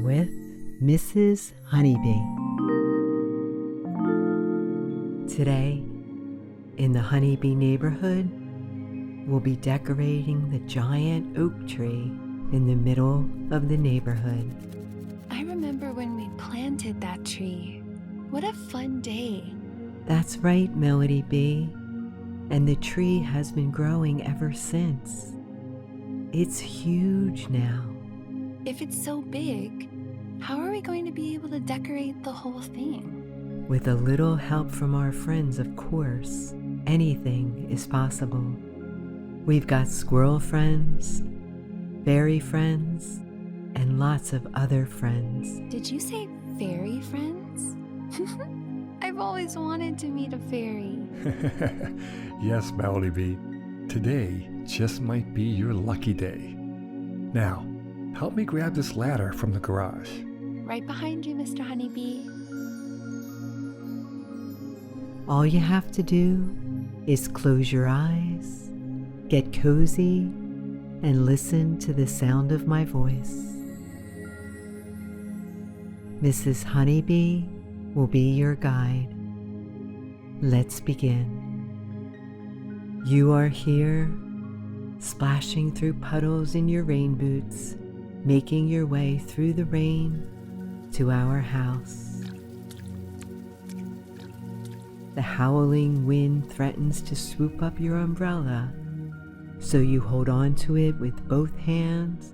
with Mrs. Honeybee. Today, in the Honeybee neighborhood, we'll be decorating the giant oak tree in the middle of the neighborhood. I remember when we planted that tree. What a fun day. That's right, Melody Bee. And the tree has been growing ever since. It's huge now. If it's so big, how are we going to be able to decorate the whole thing? With a little help from our friends, of course, anything is possible. We've got squirrel friends, fairy friends, and lots of other friends. Did you say fairy friends? I've always wanted to meet a fairy. Yes, Melody Bee. Today just might be your lucky day. Now, help me grab this ladder from the garage. Right behind you, Mr. Honeybee. All you have to do is close your eyes, get cozy, and listen to the sound of my voice. Mrs. Honeybee will be your guide. Let's begin. You are here, splashing through puddles in your rain boots, making your way through the rain to our house. The howling wind threatens to swoop up your umbrella, so you hold on to it with both hands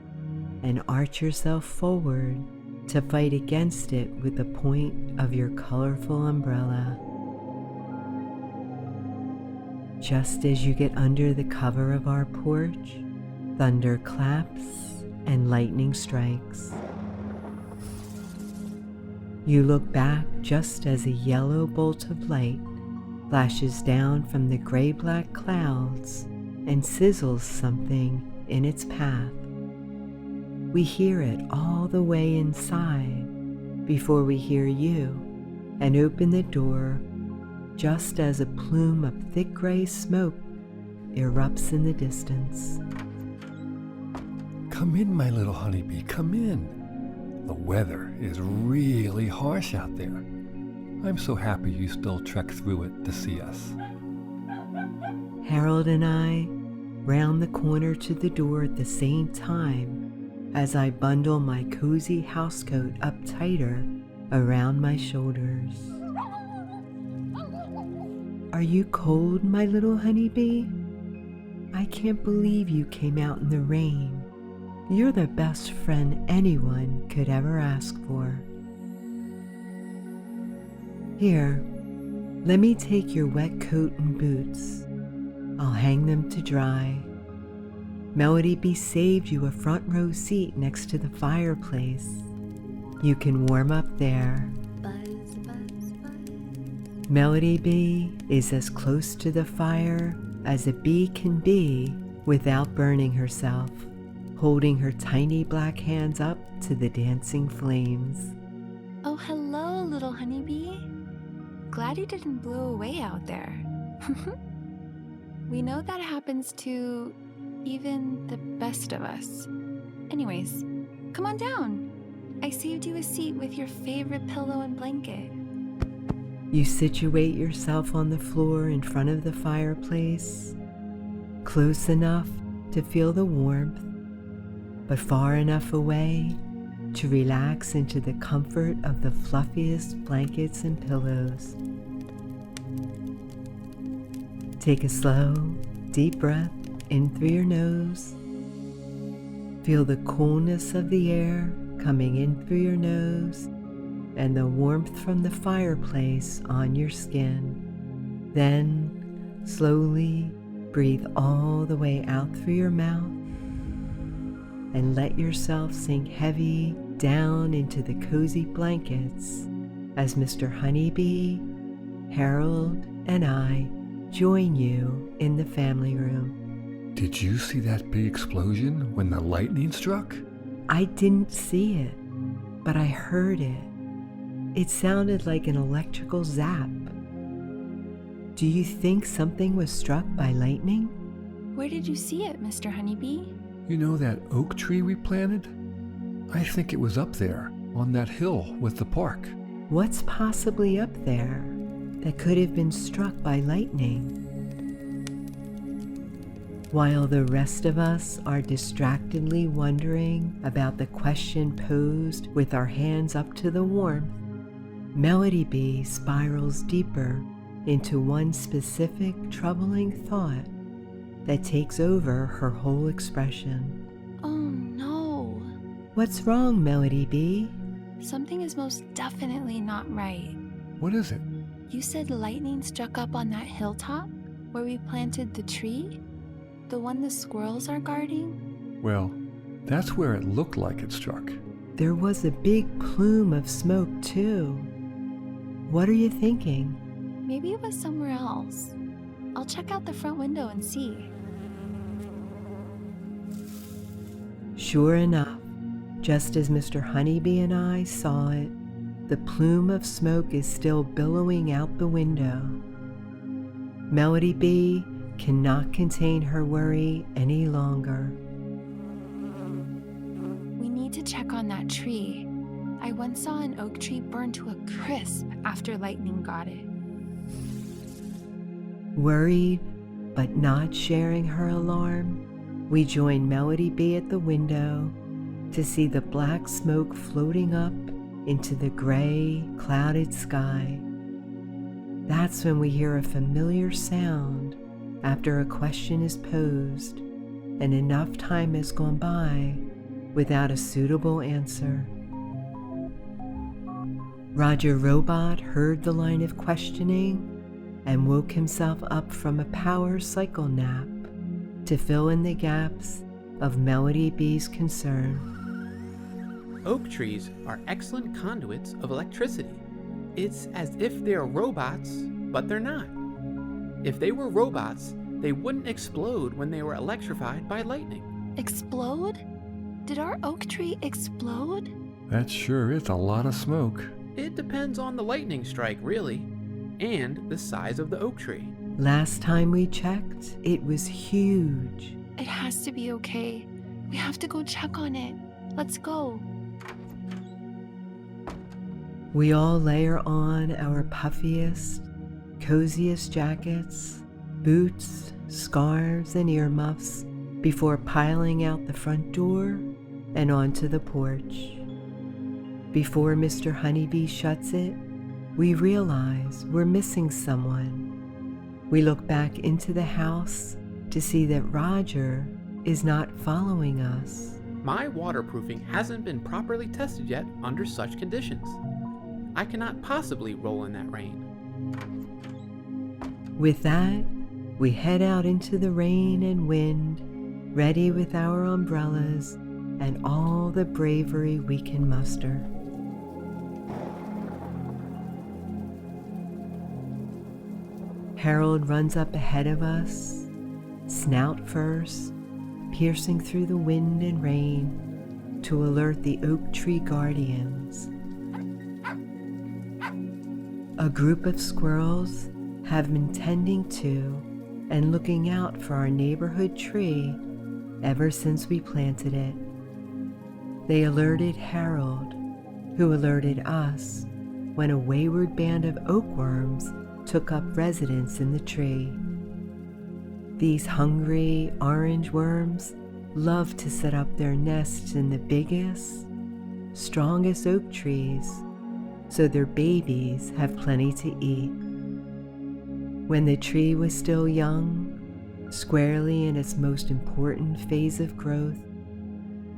and arch yourself forward to fight against it with the point of your colorful umbrella. Just as you get under the cover of our porch, thunder claps and lightning strikes. You look back just as a yellow bolt of light flashes down from the gray-black clouds and sizzles something in its path. We hear it all the way inside before we hear you and open the door just as a plume of thick gray smoke erupts in the distance. Come in, my little honeybee, come in. The weather is really harsh out there. I'm so happy you still trekked through it to see us. Harold and I round the corner to the door at the same time as I bundle my cozy housecoat up tighter around my shoulders. Are you cold, my little honeybee? I can't believe you came out in the rain. You're the best friend anyone could ever ask for. Here, let me take your wet coat and boots. I'll hang them to dry. Melody Bee saved you a front row seat next to the fireplace. You can warm up there. Buzz, buzz, buzz. Melody Bee is as close to the fire as a bee can be without burning herself, holding her tiny black hands up to the dancing flames. Oh, hello, little honeybee. Glad you didn't blow away out there. We know that happens to even the best of us. Anyways, come on down. I saved you a seat with your favorite pillow and blanket. You situate yourself on the floor in front of the fireplace, close enough to feel the warmth, but far enough away to relax into the comfort of the fluffiest blankets and pillows. Take a slow, deep breath in through your nose. Feel the coolness of the air coming in through your nose and the warmth from the fireplace on your skin. Then, slowly breathe all the way out through your mouth and let yourself sink heavy down into the cozy blankets as Mr. Honeybee, Harold, and I join you in the family room. Did you see that big explosion when the lightning struck? I didn't see it, but I heard it. It sounded like an electrical zap. Do you think something was struck by lightning? Where did you see it, Mr. Honeybee? You know that oak tree we planted? I think it was up there. on that hill with the park. What's possibly up there that could have been struck by lightning? While the rest of us are distractedly wondering about the question posed with our hands up to the warmth, Melody Bee spirals deeper into one specific troubling thought that takes over her whole expression. Oh no. What's wrong, Melody Bee? Something is most definitely not right. What is it? You said lightning struck up on that hilltop where we planted the tree? The one the squirrels are guarding? Well, that's where it looked like it struck. There was a big plume of smoke, too. What are you thinking? Maybe it was somewhere else. I'll check out the front window and see. Sure enough, just as Mr. Honeybee and I saw it, the plume of smoke is still billowing out the window. Melody Bee cannot contain her worry any longer. We need to check on that tree. I once saw an oak tree burn to a crisp after lightning got it. Worried, but not sharing her alarm, we join Melody Bee at the window to see the black smoke floating up into the gray, clouded sky. That's when we hear a familiar sound after a question is posed and enough time has gone by without a suitable answer. Roger Robot heard the line of questioning and woke himself up from a power cycle nap to fill in the gaps of Melody Bee's concern. Oak trees are excellent conduits of electricity. It's as if they're robots, but they're not. If they were robots, they wouldn't explode when they were electrified by lightning. Explode? Did our oak tree explode? That sure is a lot of smoke. It depends on the lightning strike, really, and the size of the oak tree. Last time we checked, it was huge. It has to be okay. We have to go check on it. Let's go. We all layer on our puffiest, coziest jackets, boots, scarves, and earmuffs before piling out the front door and onto the porch. Before Mr. Honeybee shuts it, we realize we're missing someone. We look back into the house to see that Roger is not following us. My waterproofing hasn't been properly tested yet under such conditions. I cannot possibly roll in that rain. With that, we head out into the rain and wind, ready with our umbrellas and all the bravery we can muster. Harold runs up ahead of us, snout first, piercing through the wind and rain to alert the oak tree guardians. A group of squirrels have been tending to and looking out for our neighborhood tree ever since we planted it. They alerted Harold, who alerted us when a wayward band of oakworms took up residence in the tree. These hungry orange worms love to set up their nests in the biggest, strongest oak trees so their babies have plenty to eat. When the tree was still young, squarely in its most important phase of growth,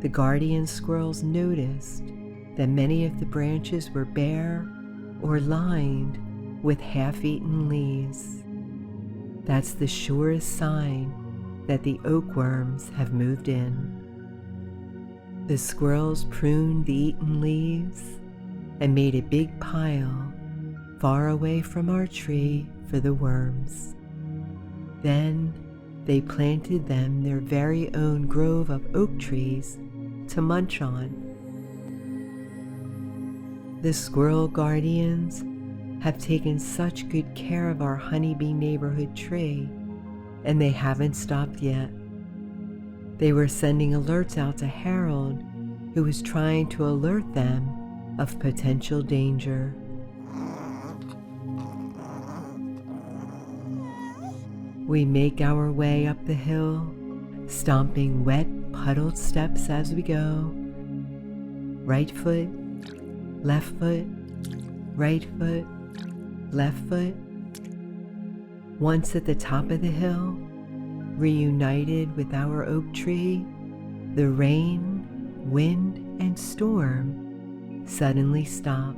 the guardian squirrels noticed that many of the branches were bare or lined with half-eaten leaves. That's the surest sign that the oakworms have moved in. The squirrels pruned the eaten leaves and made a big pile far away from our tree for the worms. Then they planted them their very own grove of oak trees to munch on. The squirrel guardians have taken such good care of our honeybee neighborhood tree, and they haven't stopped yet. They were sending alerts out to Harold, who was trying to alert them of potential danger. We make our way up the hill, stomping wet, puddled steps as we go. Right foot, left foot, right foot, left foot. Once at the top of the hill, reunited with our oak tree, the rain, wind, and storm suddenly stopped.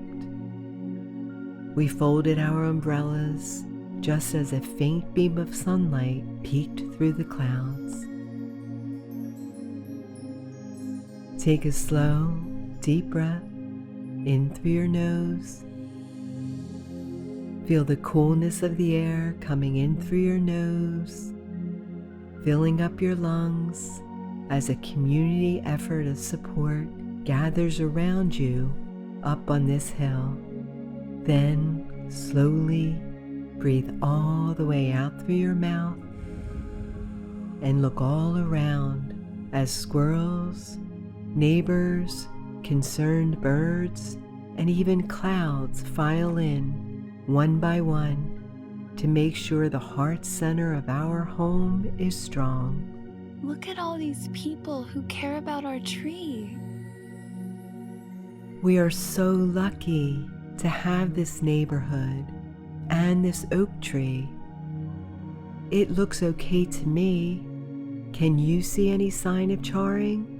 We folded our umbrellas just as a faint beam of sunlight peeked through the clouds. Take a slow, deep breath in through your nose. Feel the coolness of the air coming in through your nose, filling up your lungs as a community effort of support gathers around you up on this hill. Then slowly breathe all the way out through your mouth and look all around as squirrels, neighbors, concerned birds, and even clouds file in one by one to make sure the heart center of our home is strong. Look at all these people who care about our tree. We are so lucky to have this neighborhood and this oak tree. It looks okay to me. Can you see any sign of charring?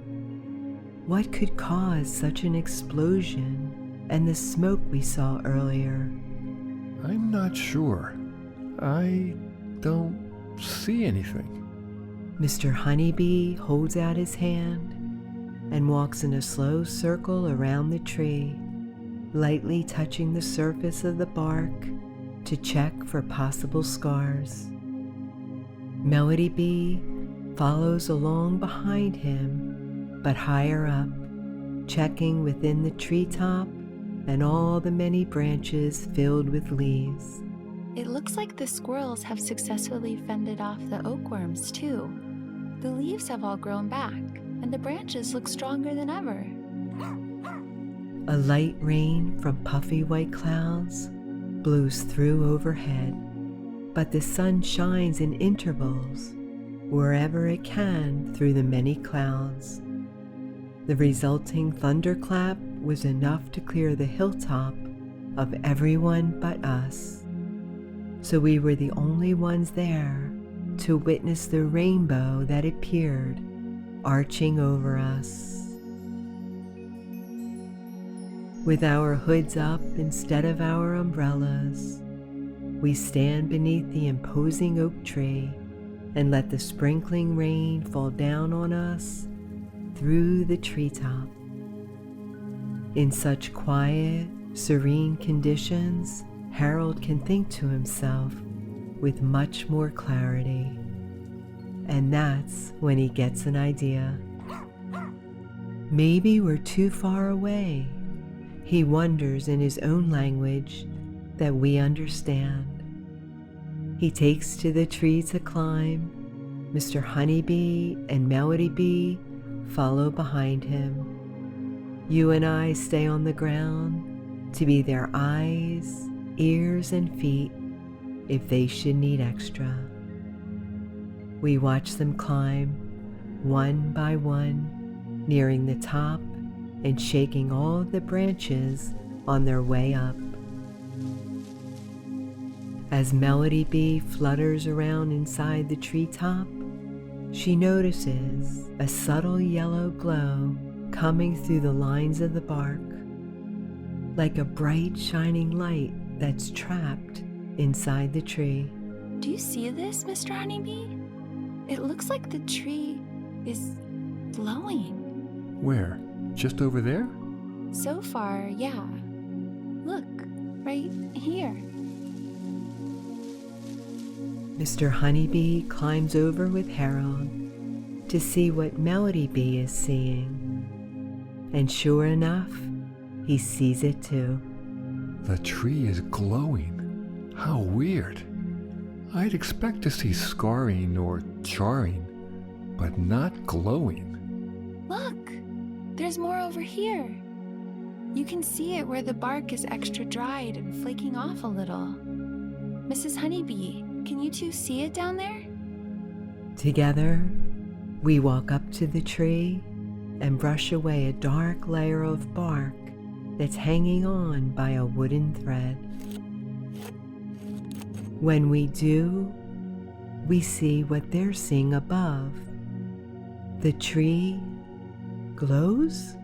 What could cause such an explosion and the smoke we saw earlier? I'm not sure. I don't see anything. Mr. Honeybee holds out his hand and walks in a slow circle around the tree, lightly touching the surface of the bark to check for possible scars. Melody Bee follows along behind him, but higher up, checking within the treetop and all the many branches filled with leaves. It looks like the squirrels have successfully fended off the oakworms too. The leaves have all grown back, and the branches look stronger than ever. A light rain from puffy white clouds blows through overhead, but the sun shines in intervals wherever it can through the many clouds. The resulting thunderclap was enough to clear the hilltop of everyone but us, so we were the only ones there to witness the rainbow that appeared arching over us. With our hoods up instead of our umbrellas, we stand beneath the imposing oak tree and let the sprinkling rain fall down on us through the treetop. In such quiet, serene conditions, Harold can think to himself with much more clarity. And that's when he gets an idea. Maybe we're too far away. He wonders in his own language that we understand. He takes to the tree to climb. Mr. Honeybee and Melody Bee follow behind him. You and I stay on the ground to be their eyes, ears, and feet if they should need extra. We watch them climb one by one, nearing the top and shaking all the branches on their way up. As Melody Bee flutters around inside the treetop, she notices a subtle yellow glow coming through the lines of the bark, like a bright shining light that's trapped inside the tree. Do you see this, Mr. Honeybee? It looks like the tree is glowing. Where? Just over there? So far, yeah. Look, right here. Mr. Honeybee climbs over with Harold to see what Melody Bee is seeing. And sure enough, he sees it too. The tree is glowing. How weird. I'd expect to see scarring or charring, but not glowing. Look, there's more over here. You can see it where the bark is extra dried and flaking off a little. Mrs. Honeybee, can you two see it down there? Together, we walk up to the tree and brush away a dark layer of bark that's hanging on by a wooden thread. When we do, we see what they're seeing above. The tree glows.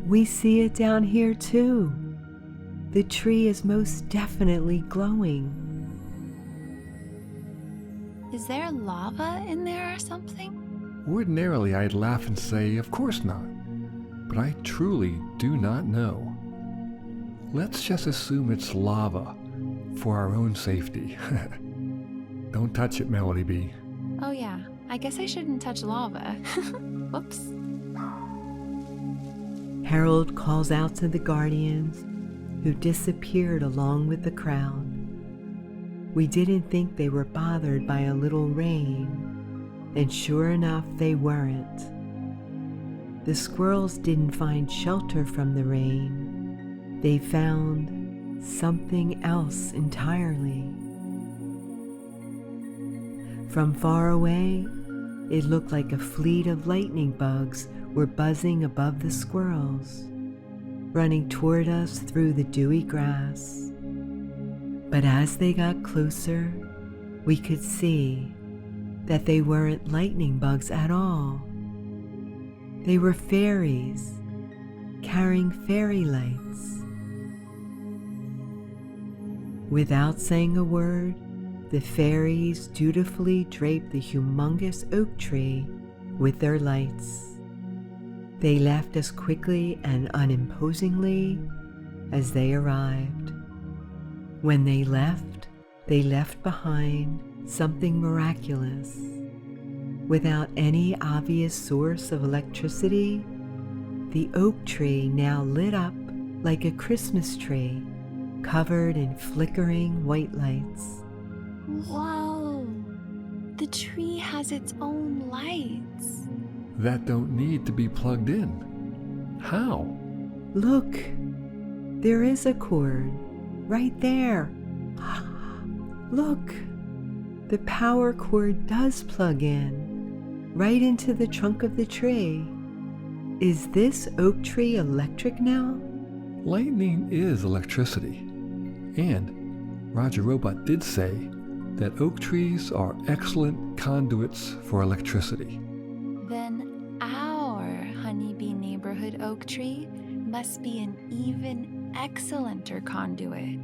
We see it down here too. The tree is most definitely glowing. Is there lava in there or something? Ordinarily, I'd laugh and say, of course not. But I truly do not know. Let's just assume it's lava for our own safety. Don't touch it, Melody Bee. Oh yeah, I guess I shouldn't touch lava. Whoops. Harold calls out to the guardians, who disappeared along with the crowd. We didn't think they were bothered by a little rain, and sure enough, they weren't. The squirrels didn't find shelter from the rain. They found something else entirely. From far away, it looked like a fleet of lightning bugs were buzzing above the squirrels, running toward us through the dewy grass. But as they got closer, we could see that they weren't lightning bugs at all. They were fairies, carrying fairy lights. Without saying a word, the fairies dutifully draped the humongous oak tree with their lights. They left as quickly and unimposingly as they arrived. When they left behind something miraculous. Without any obvious source of electricity, the oak tree now lit up like a Christmas tree, covered in flickering white lights. Whoa! The tree has its own lights. That don't need to be plugged in. How? Look, there is a cord right there. Look, the power cord does plug in right into the trunk of the tree. Is this oak tree electric now? Lightning is electricity. And Roger Robot did say that oak trees are excellent conduits for electricity. Then our Honeybee neighborhood oak tree must be an even excellenter conduit.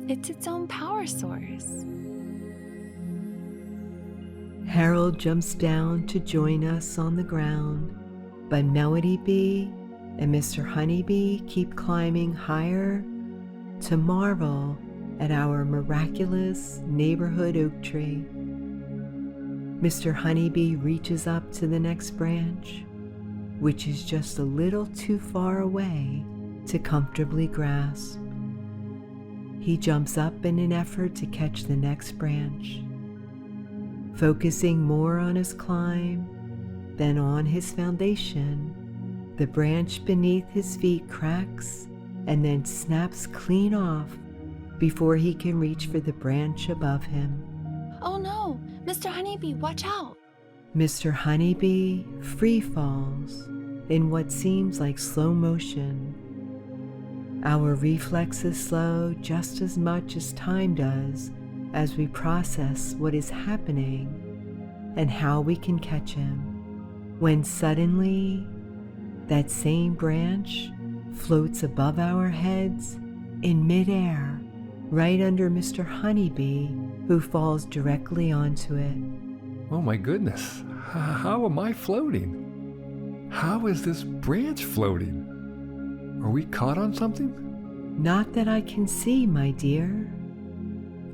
It's its own power source. Harold jumps down to join us on the ground, but Melody Bee and Mr. Honeybee keep climbing higher to marvel at our miraculous neighborhood oak tree. Mr. Honeybee reaches up to the next branch, which is just a little too far away to comfortably grasp. He jumps up in an effort to catch the next branch, focusing more on his climb than on his foundation. The branch beneath his feet cracks and then snaps clean off before he can reach for the branch above him. Oh no! Mr. Honeybee, watch out! Mr. Honeybee free falls in what seems like slow motion. Our reflexes slow just as much as time does as we process what is happening and how we can catch him, when suddenly that same branch floats above our heads in midair, right under Mr. Honeybee, who falls directly onto it. Oh my goodness, how am I floating? How is this branch floating? Are we caught on something? Not that I can see, my dear.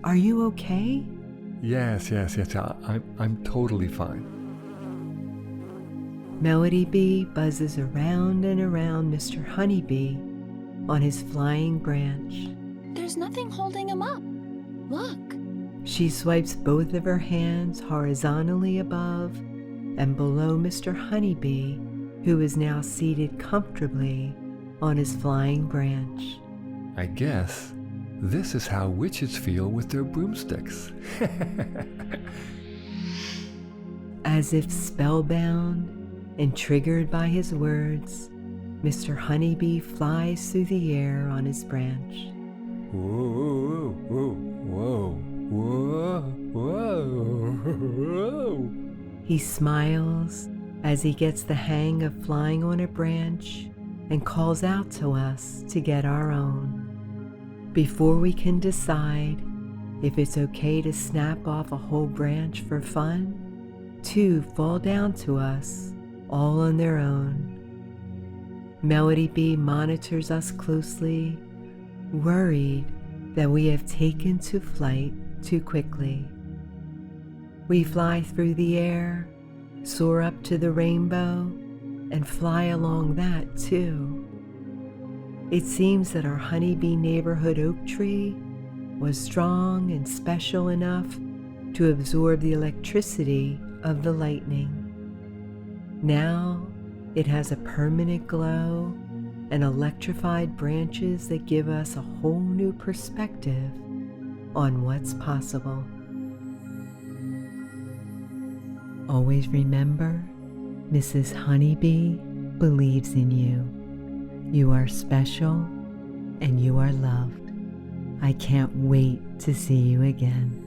Are you okay? Yes, I'm totally fine. Melody Bee buzzes around and around Mr. Honeybee on his flying branch. There's nothing holding him up. Look. She swipes both of her hands horizontally above and below Mr. Honeybee, who is now seated comfortably on his flying branch. I guess this is how witches feel with their broomsticks. As if spellbound and triggered by his words, Mr. Honeybee flies through the air on his branch. Whoa, whoa, whoa, whoa, whoa, whoa. He smiles as he gets the hang of flying on a branch and calls out to us to get our own. Before we can decide if it's okay to snap off a whole branch for fun, 2 fall down to us all on their own. Melody Bee monitors us closely, worried that we have taken to flight too quickly. We fly through the air, soar up to the rainbow, and fly along that too. It seems that our honeybee neighborhood oak tree was strong and special enough to absorb the electricity of the lightning. Now it has a permanent glow and electrified branches that give us a whole new perspective on what's possible. Always remember, Mrs. Honeybee believes in you. You are special and you are loved. I can't wait to see you again.